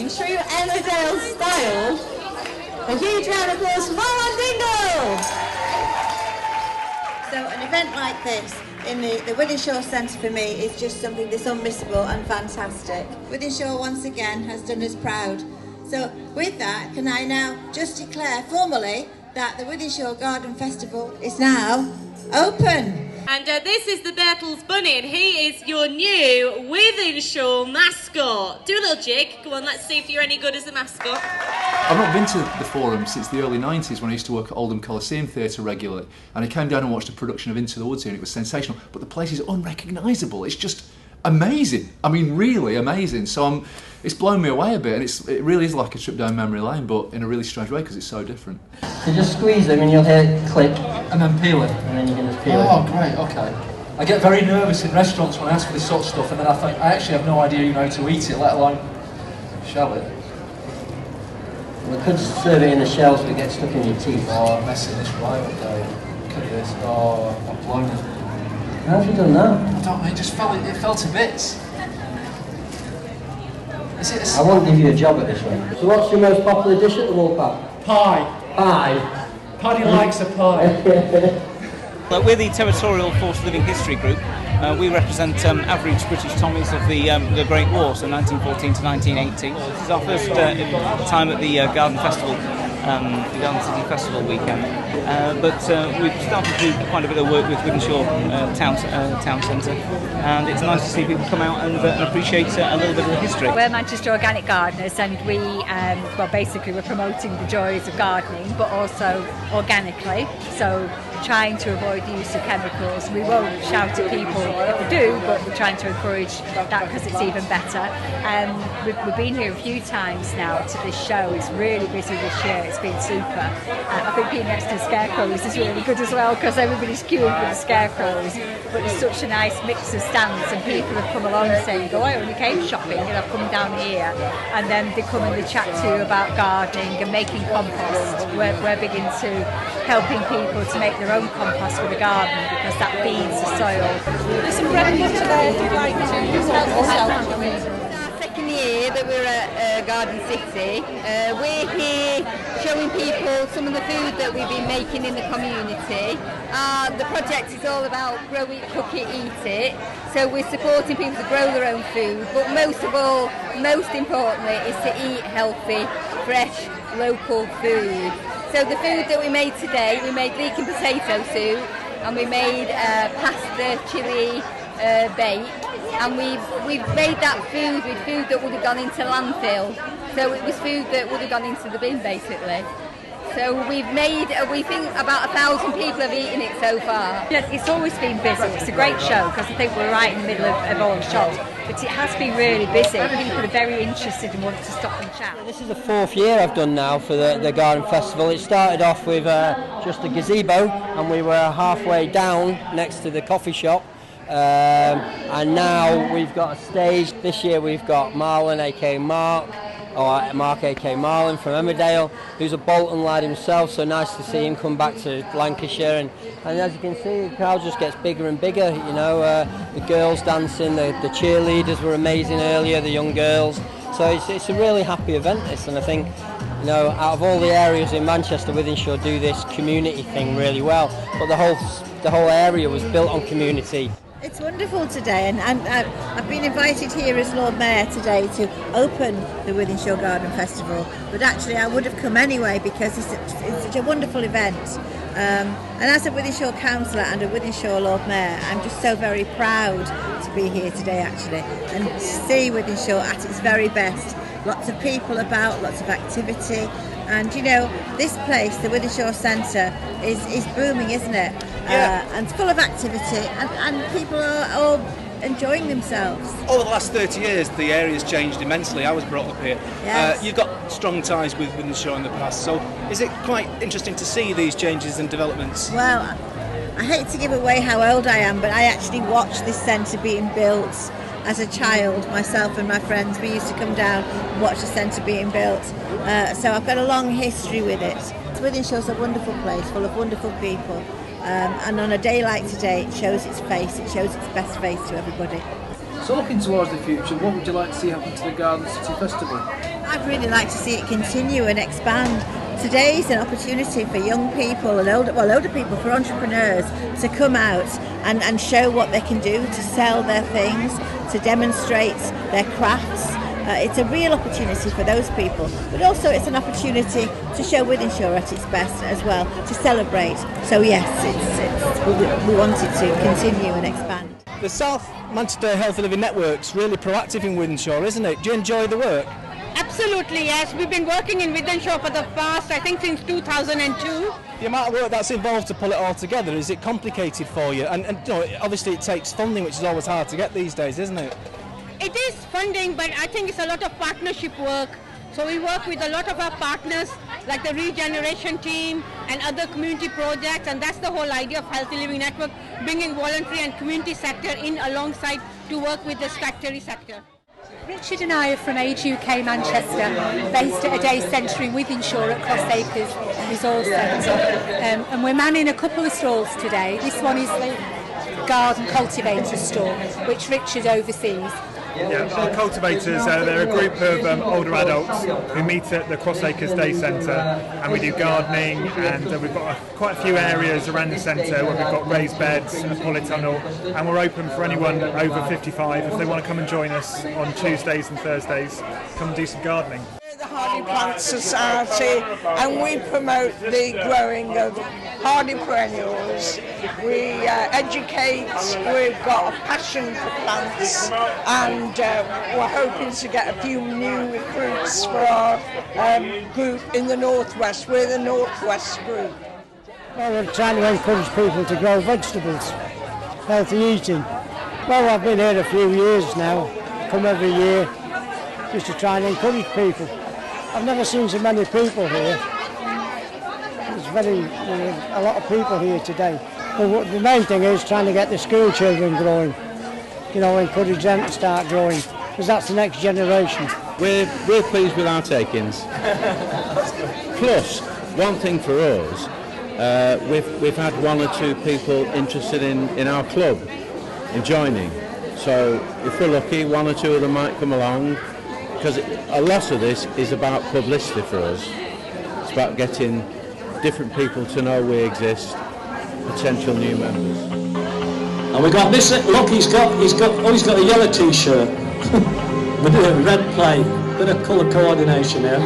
in true Emmerdale style, a huge round of applause for Marlon Dingle! So an event like this in the Wythenshawe Centre for me is just something that's unmissable and fantastic. Wythenshawe once again has done us proud. So with that, can I now just declare formally that the Wythenshawe Garden Festival is now open. And this is the Bertels Bunny, and he is your new Wythenshawe mascot. Do a little jig. Come on, let's see if you're any good as a mascot. I've not been to the Forum since the early 90s when I used to work at Oldham Coliseum Theatre regularly, and I came down and watched a production of Into the Woods here and it was sensational, but the place is unrecognisable. It's just amazing. I mean, really amazing. So it's blown me away a bit, and it really is like a trip down memory lane, but in a really strange way because it's so different. So just squeeze them and you'll hear it click. And then peel it. And then you can just peel it. Oh, great, okay. I get very nervous in restaurants when I ask for this sort of stuff, and then I think, I actually have no idea even how to eat it, let alone shell it. We could serve it in the shells but it gets stuck in your teeth. Oh, I'm messing this right up there. Look at this. Oh, I've blown it. How have you done that? I don't know, it fell to bits. I won't give you a job at this one. So what's your most popular dish at the Woolpack? Pie. Pie? Paddy likes a pie. We're the Territorial Force Living History Group. We represent average British Tommies of the Great War, so 1914 to 1918. This is our first time at the Garden Festival, the Garden City Festival weekend. But we've started to do quite a bit of work with Wythenshawe Town Centre, and it's nice to see people come out and appreciate a little bit of the history. We're Manchester Organic Gardeners, and we, basically we're promoting the joys of gardening, but also organically. So trying to avoid the use of chemicals. We won't shout at people if we do, but we're trying to encourage that because it's even better. We've been here a few times now to this show. It's really busy this year. It's been super. I think being next to the scarecrows is really good as well because everybody's queuing for the scarecrows. But there's such a nice mix of stands, and people have come along saying, "Oh, I only came shopping and I've come down here," and then they come and they chat to you about gardening and making compost. We're big into helping people to make their own compost for the garden because that feeds the soil. There's some bread and butter there if you'd like to just help yourself. Second year that we're at Garden City. We're here showing people some of the food that we've been making in the community. The project is all about grow it, cook it, eat it. So we're supporting people to grow their own food, but most of all, most importantly, is to eat healthy, fresh, local food. So the food that we made today, we made leek and potato soup, and we made pasta, chilli, bake, and we've made that food with food that would have gone into landfill. So it was food that would have gone into the bin basically. So we've made, we think about 1,000 people have eaten it so far. It's always been busy. It's a great show because I think we're right in the middle of all the shops. But it has been really busy. People are very interested and want to stop and chat. This is the 4th year I've done now for the Garden Festival. It started off with just a gazebo, and we were halfway down next to the coffee shop. And now we've got a stage. This year we've got Marlon, aka Mark aka Marlon from Emmerdale, who's a Bolton lad himself, so nice to see him come back to Lancashire, and as you can see the crowd just gets bigger and bigger, you know, the girls dancing, the cheerleaders were amazing earlier, the young girls, so it's a really happy event this, and I think, you know, out of all the areas in Manchester, Wythenshawe do this community thing really well, but the whole area was built on community. It's wonderful today, and I've been invited here as Lord Mayor today to open the Wythenshawe Garden Festival, but actually I would have come anyway because it's such a wonderful event. And as a Wythenshawe Councillor and a Wythenshawe Lord Mayor, I'm just so very proud to be here today actually, and see Wythenshawe at its very best. Lots of people about, lots of activity, and you know, this place, the Wythenshawe Centre, is booming, isn't it? Yeah. And it's full of activity, and people are all enjoying themselves. Over the last 30 years, the area's changed immensely. I was brought up here. Yes. You've got strong ties with Wythenshawe in the past, so is it quite interesting to see these changes and developments? Well, I hate to give away how old I am, but I actually watched this centre being built as a child. Myself and my friends, we used to come down and watch the centre being built. So I've got a long history with it. Wythenshawe's a wonderful place, full of wonderful people. And on a day like today, it shows its face, it shows its best face to everybody. So looking towards the future, what would you like to see happen to the Garden City Festival? I'd really like to see it continue and expand. Today's an opportunity for young people and older people, for entrepreneurs to come out and show what they can do, to sell their things, to demonstrate their crafts. It's a real opportunity for those people, but also it's an opportunity to show Wythenshawe at its best as well, to celebrate. So yes, we want it to continue and expand. The South Manchester Healthy Living Network's really proactive in Wythenshawe, isn't it? Do you enjoy the work? Absolutely, yes. We've been working in Wythenshawe for the past, I think, since 2002. The amount of work that's involved to pull it all together, is it complicated for you? And you know, obviously it takes funding, which is always hard to get these days, isn't it? It is funding, but I think it's a lot of partnership work. So we work with a lot of our partners, like the regeneration team and other community projects, and that's the whole idea of Healthy Living Network, bringing voluntary and community sector in alongside to work with the statutory sector. Richard and I are from Age UK Manchester, based at a day centre in Wythenshawe at Cross Acres Resource Centre, and we're manning a couple of stalls today. This one is the garden cultivator stall, which Richard oversees. Yeah, our cultivators, they're a group of older adults who meet at the Cross Acres Day Centre, and we do gardening, and we've got quite a few areas around the centre where we've got raised beds, a polytunnel, and we're open for anyone over 55 if they want to come and join us on Tuesdays and Thursdays, come and do some gardening. The Hardy Plant Society, and we promote the growing of hardy perennials. We educate, we've got a passion for plants, and we're hoping to get a few new recruits for our group in the Northwest. We're the Northwest group. Well, we're trying to encourage people to grow vegetables, healthy eating. Well, I've been here a few years now, come every year, just to try and encourage people. I've never seen so many people here. There's a lot of people here today. But the main thing is trying to get the school children growing. You know, encourage them to start growing, because that's the next generation. We're pleased with our takings. Plus, one thing for us, we've had one or two people interested in our club, in joining. So if we're lucky, one or two of them might come along, because a lot of this is about publicity for us. It's about getting different people to know we exist, potential new members. And we got this. Look, he's got a yellow T-shirt with a red plate. Bit of colour coordination here.